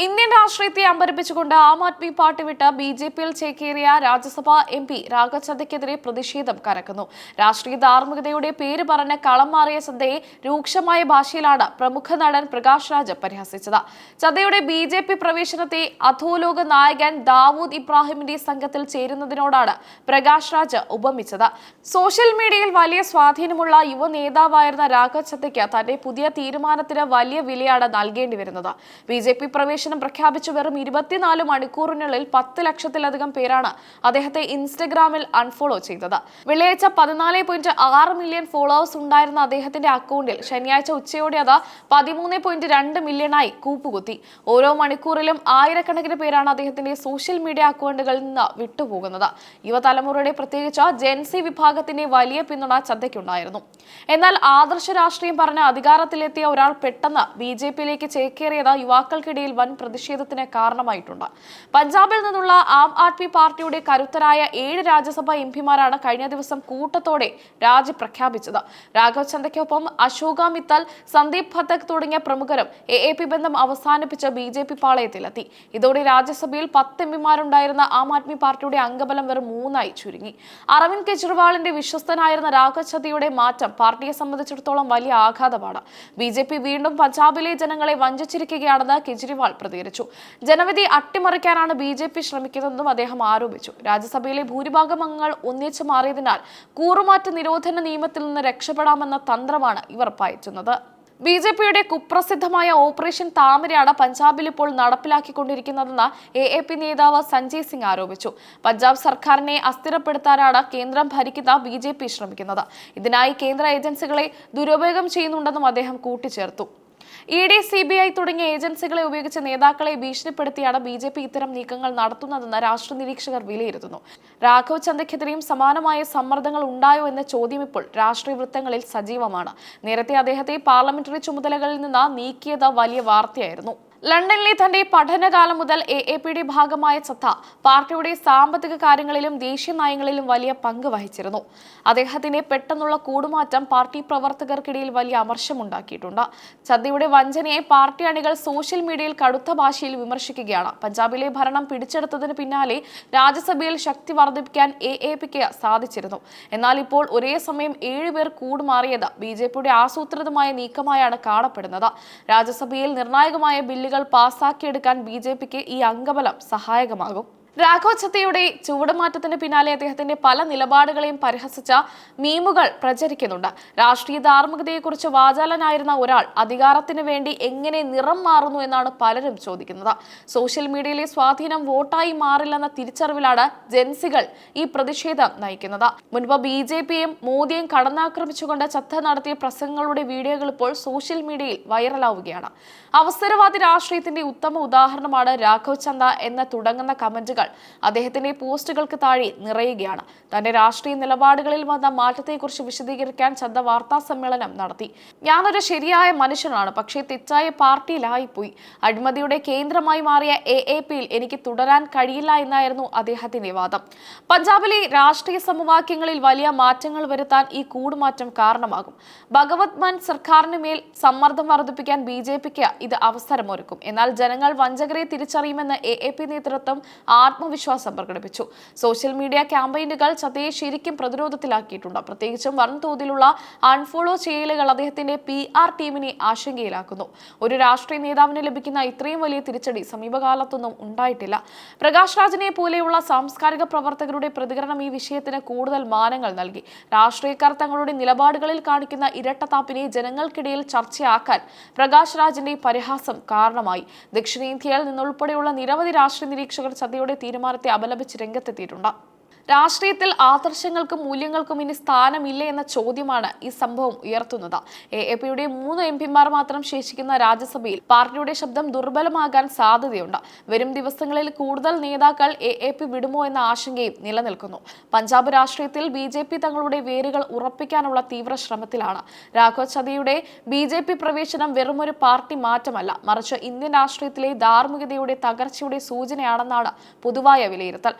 Indian രാഷ്ട്രീയത്തെ അമ്പരപ്പിച്ചുകൊണ്ട് Aam Aadmi party വിട്ട് ബി.ജെ.പിയിൽ ചേക്കേറിയ രാജ്യസഭാ MP Raghav ചദ്ദയ്ക്കെതിരെ പ്രതിഷേധം കനക്കുന്നു. രാഷ്ട്രീയ ധാർമ്മികതയുടെ പേര് പറഞ്ഞ് കളം മാറിയ ചദ്ദയെ രൂക്ഷമായ ഭാഷയിലാണ് പ്രമുഖ നടൻ പ്രകാശ് രാജ് പരിഹസിച്ചത്. ചദ്ദയുടെ ബി.ജെ.പി പ്രവേശനത്തെ അധോലോക നായകൻ ദാവൂദ് ഇബ്രാഹിമിന്റെ സംഘത്തിൽ ചേരുന്നതിനോടാണ് പ്രകാശ് രാജ് ഉപമിച്ചത്. സോഷ്യൽ മീഡിയയിൽ വലിയ സ്വാധീനമുള്ള യുവ നേതാവായിരുന്ന രാഘവ് ചദ്ദയ്ക്ക് തന്റെ പുതിയ തീരുമാനത്തിന് വലിയ വിലയാണ് നൽകേണ്ടി വരുന്നത്. ബി.ജെ.പി പ്രവേശനം പ്രഖ്യാപിച്ചു വെറും 24 മണിക്കൂറിനുള്ളിൽ 10 ലക്ഷത്തിലധികം പേരാണ് അദ്ദേഹത്തെ ഇൻസ്റ്റഗ്രാമിൽ അൺഫോളോ ചെയ്തത്. വെള്ളിയാഴ്ച 14.6 മില്യൺ ഫോളോവേഴ്സ് ഉണ്ടായിരുന്ന അദ്ദേഹത്തിന്റെ അക്കൗണ്ടിൽ ശനിയാഴ്ച ഉച്ചയോടെ അത് 13.2 മില്യണായി കൂപ്പുകുത്തി. ഓരോ മണിക്കൂറിലും ആയിരക്കണക്കിന് പേരാണ് അദ്ദേഹത്തിന്റെ സോഷ്യൽ മീഡിയ അക്കൗണ്ടുകളിൽ നിന്ന് വിട്ടുപോകുന്നത്. യുവതലമുറയുടെ പ്രത്യേകിച്ച് ജെൻസി വിഭാഗത്തിന്റെ വലിയ പിന്തുണ ചദ്ദയ്ക്കുണ്ടായിരുന്നു. എന്നാൽ ആദർശ രാഷ്ട്രീയം പറഞ്ഞ് അധികാരത്തിലെത്തിയ ഒരാൾ പെട്ടെന്ന് ബി.ജെ.പിയിലേക്ക് ചേക്കേറിയത് യുവാക്കൾക്കിടയിൽ വൻ പ്രതിഷേധത്തിന് കാരണമായിട്ടുണ്ട്. പഞ്ചാബിൽ നിന്നുള്ള ആം ആദ്മി പാർട്ടിയുടെ കരുത്തരായ 7 രാജ്യസഭാ എംപിമാരാണ് കഴിഞ്ഞ ദിവസം കൂട്ടത്തോടെ രാജി പ്രഖ്യാപിച്ചത്. രാഘവ് ചദ്ദയ്ക്കൊപ്പം അശോക മിത്തൽ, സന്ദീപ് ഭത്തക് തുടങ്ങിയ പ്രമുഖരും എ.എ.പി ബന്ധം അവസാനിപ്പിച്ച് ബി.ജെ.പി പാളയത്തിലെത്തി. ഇതോടെ രാജ്യസഭയിൽ 10 എംപിമാരുണ്ടായിരുന്ന ആം ആദ്മി പാർട്ടിയുടെ അംഗബലം വെറും 3 ചുരുങ്ങി. അരവിന്ദ് കെജ്രിവാളിന്റെ വിശ്വസ്തനായിരുന്ന രാഘവ് ചദ്ദയുടെ മാറ്റം പാർട്ടിയെ സംബന്ധിച്ചിടത്തോളം വലിയ ആഘാതമാണ്. ബി.ജെ.പി വീണ്ടും പഞ്ചാബിലെ ജനങ്ങളെ വഞ്ചിച്ചിരിക്കുകയാണെന്ന് കെജ്രിവാൾ പ്രതികരിച്ചു. ജനവിധി അട്ടിമറിക്കാനാണ് ബി.ജെ.പി ശ്രമിക്കുന്നതെന്നും അദ്ദേഹം ആരോപിച്ചു. രാജ്യസഭയിലെ ഭൂരിഭാഗം അംഗങ്ങൾ ഒന്നിച്ചു മാറിയതിനാൽ കൂറുമാറ്റ നിരോധന നിയമത്തിൽ നിന്ന് രക്ഷപ്പെടാമെന്ന തന്ത്രമാണ് ഇവർ പയറ്റുന്നത്. ബി.ജെ.പിയുടെ കുപ്രസിദ്ധമായ ഓപ്പറേഷൻ താമരയാണ് പഞ്ചാബിൽ ഇപ്പോൾ നടപ്പിലാക്കിക്കൊണ്ടിരിക്കുന്നതെന്ന് എ.എ.പി നേതാവ് സഞ്ജയ് സിംഗ് ആരോപിച്ചു. പഞ്ചാബ് സർക്കാരിനെ അസ്ഥിരപ്പെടുത്താനാണ് കേന്ദ്രം ഭരിക്കുന്ന ബി.ജെ.പി ശ്രമിക്കുന്നത്. ഇതിനായി കേന്ദ്ര ഏജൻസികളെ ദുരുപയോഗം ചെയ്യുന്നുണ്ടെന്നും അദ്ദേഹം കൂട്ടിച്ചേർത്തു. ED, CBI തുടങ്ങിയ ഏജൻസികളെ ഉപയോഗിച്ച് നേതാക്കളെ ഭീഷണിപ്പെടുത്തിയാണ് ബി.ജെ.പി ഇത്തരം നീക്കങ്ങൾ നടത്തുന്നതെന്ന് രാഷ്ട്രീയ നിരീക്ഷകർ വിലയിരുത്തുന്നു. രാഘവ് ചദ്ദയ്ക്കെതിരെയും സമാനമായ സമ്മർദ്ദങ്ങൾ ഉണ്ടായോ എന്ന ചോദ്യം ഇപ്പോൾ രാഷ്ട്രീയ വൃത്തങ്ങളിൽ സജീവമാണ്. നേരത്തെ അദ്ദേഹത്തെ പാർലമെന്ററി ചുമതലകളിൽ നിന്ന് നീക്കിയത് വലിയ വാർത്തയായിരുന്നു. ലണ്ടനിലെ തന്റെ പഠനകാലം മുതൽ എ.എ.പിയുടെ ഭാഗമായ ചദ്ദ പാർട്ടിയുടെ സാമ്പത്തിക കാര്യങ്ങളിലും ദേശീയ നയങ്ങളിലും വലിയ പങ്ക് വഹിച്ചിരുന്നു. അദ്ദേഹത്തിന്റെ പെട്ടെന്നുള്ള കൂടുമാറ്റം പാർട്ടി പ്രവർത്തകർക്കിടയിൽ വലിയ അമർഷമുണ്ടാക്കിയിട്ടുണ്ട്. ചദ്ദയുടെ വഞ്ചനയെ പാർട്ടി അണികൾ സോഷ്യൽ മീഡിയയിൽ കടുത്ത ഭാഷയിൽ വിമർശിക്കുകയാണ്. പഞ്ചാബിലെ ഭരണം പിടിച്ചെടുത്തതിന് പിന്നാലെ രാജ്യസഭയിൽ ശക്തി വർദ്ധിപ്പിക്കാൻ എ.എ.പിക്ക് സാധിച്ചിരുന്നു. എന്നാൽ ഇപ്പോൾ ഒരേ സമയം 7 പേർ കൂടുമാറിയത് ബി.ജെ.പിയുടെ ആസൂത്രിതമായ നീക്കമായാണ് കാണപ്പെടുന്നത്. രാജ്യസഭയിൽ നിർണായകമായ ബില്ലുകൾ പാസാക്കിയെടുക്കാൻ ബി.ജെ.പിക്ക് ഈ അംഗബലം സഹായകമാകും. രാഘവ് ചദ്ദയുടെ ചുവടുമാറ്റത്തിന് പിന്നാലെ അദ്ദേഹത്തിന്റെ പല നിലപാടുകളെയും പരിഹസിച്ച മീമുകൾ പ്രചരിക്കുന്നുണ്ട്. രാഷ്ട്രീയ ധാർമ്മികതയെക്കുറിച്ച് വാചാലനായിരുന്ന ഒരാൾ അധികാരത്തിന് വേണ്ടി എങ്ങനെ നിറം മാറുന്നു എന്നാണ് പലരും ചോദിക്കുന്നത്. സോഷ്യൽ മീഡിയയിലെ സ്വാധീനം വോട്ടായി മാറില്ലെന്ന തിരിച്ചറിവിലാണ് ജെൻസികൾ ഈ പ്രതിഷേധം നയിക്കുന്നത്. മുൻപ് ബി.ജെ.പിയും മോദിയും കടന്നാക്രമിച്ചുകൊണ്ട് ചദ്ദ നടത്തിയ പ്രസംഗങ്ങളുടെ വീഡിയോകൾ ഇപ്പോൾ സോഷ്യൽ മീഡിയയിൽ വൈറലാവുകയാണ്. അവസരവാദി രാഷ്ട്രീയത്തിന്റെ ഉത്തമ ഉദാഹരണമാണ് രാഘവ് ചദ്ദ എന്ന് തുടങ്ങുന്ന കമന്റുകൾ അദ്ദേഹത്തിന്റെ പോസ്റ്റുകൾക്ക് താഴെ നിറയുകയാണ്. തന്റെ രാഷ്ട്രീയ നിലപാടുകളിൽ വന്ന മാറ്റത്തെക്കുറിച്ച് വിശദീകരിക്കാൻ ചദ്ദ വാർത്താ സമ്മേളനം നടത്തി. ഞാനൊരു ശരിയായ മനുഷ്യനാണ്, പക്ഷേ തെറ്റായ പാർട്ടിയിലായിപ്പോയി. അഴിമതിയുടെ കേന്ദ്രമായി മാറിയ എ.എ.പിയിൽ എനിക്ക് തുടരാൻ കഴിയില്ല എന്നായിരുന്നു അദ്ദേഹത്തിന്റെ വാദം. പഞ്ചാബിലെ രാഷ്ട്രീയ സമവാക്യങ്ങളിൽ വലിയ മാറ്റങ്ങൾ വരുത്താൻ ഈ കൂടുമാറ്റം കാരണമാകും. ഭഗവത് മാൻ സർക്കാരിന് മേൽ സമ്മർദ്ദം വർദ്ധിപ്പിക്കാൻ ബി.ജെ.പിക്ക് ഇത് അവസരമൊരുക്കും. എന്നാൽ ജനങ്ങൾ വഞ്ചകരെ തിരിച്ചറിയുമെന്ന് എ.എ.പി നേതൃത്വം ആത്മവിശ്വാസം പ്രകടിപ്പിച്ചു. സോഷ്യൽ മീഡിയ ക്യാമ്പയിനുകൾ ചദ്ദയെ ശരിക്കും പ്രതിരോധത്തിലാക്കിയിട്ടുണ്ട്. പ്രത്യേകിച്ചും വൻതോതിലുള്ള അൺഫോളോ ചെയ്യലുകൾ അദ്ദേഹത്തിന്റെ PR ടീമിനെ ആശങ്കയിലാക്കുന്നു. ഒരു രാഷ്ട്രീയ നേതാവിന് ലഭിക്കുന്ന ഇത്രയും വലിയ തിരിച്ചടി സമീപകാലത്തൊന്നും ഉണ്ടായിട്ടില്ല. പ്രകാശ് രാജിനെ പോലെയുള്ള സാംസ്കാരിക പ്രവർത്തകരുടെ പ്രതികരണം ഈ വിഷയത്തിന് കൂടുതൽ മാനങ്ങൾ നൽകി. രാഷ്ട്രീയക്കാർ തങ്ങളുടെ നിലപാടുകളിൽ കാണിക്കുന്ന ഇരട്ടത്താപ്പിനെ ജനങ്ങൾക്കിടയിൽ ചർച്ചയാക്കാൻ പ്രകാശ് രാജിന്റെ പരിഹാസം കാരണമായി. ദക്ഷിണേന്ത്യയിൽ നിന്നുൾപ്പെടെയുള്ള നിരവധി രാഷ്ട്രീയ നിരീക്ഷകർ ചദ്ദയുടെ തീരുമാനത്തെ അപലപിച്ച് രംഗത്തെത്തിയിട്ടുണ്ട്. രാഷ്ട്രീയത്തിൽ ആദർശങ്ങൾക്കും മൂല്യങ്ങൾക്കും ഇനി സ്ഥാനമില്ല എന്ന ചോദ്യമാണ് ഈ സംഭവം ഉയർത്തുന്നത്. എ.എ.പിയുടെ 3 എംപിമാർ മാത്രം ശേഷിക്കുന്ന രാജ്യസഭയിൽ പാർട്ടിയുടെ ശബ്ദം ദുർബലമാകാൻ സാധ്യതയുണ്ട്. വരും ദിവസങ്ങളിൽ കൂടുതൽ നേതാക്കൾ എ.എ.പി വിടുമോ എന്ന ആശങ്കയും നിലനിൽക്കുന്നു. പഞ്ചാബ് രാഷ്ട്രീയത്തിൽ ബി.ജെ.പി തങ്ങളുടെ വേരുകൾ ഉറപ്പിക്കാനുള്ള തീവ്ര ശ്രമത്തിലാണ്. രാഘവ് ചദ്ദയുടെ ബി.ജെ.പി പ്രവേശനം വെറുമൊരു പാർട്ടി മാറ്റമല്ല, മറിച്ച് ഇന്ത്യൻ രാഷ്ട്രീയത്തിലെ ധാർമ്മികതയുടെ തകർച്ചയുടെ സൂചനയാണെന്നാണ് പൊതുവായ വിലയിരുത്തൽ.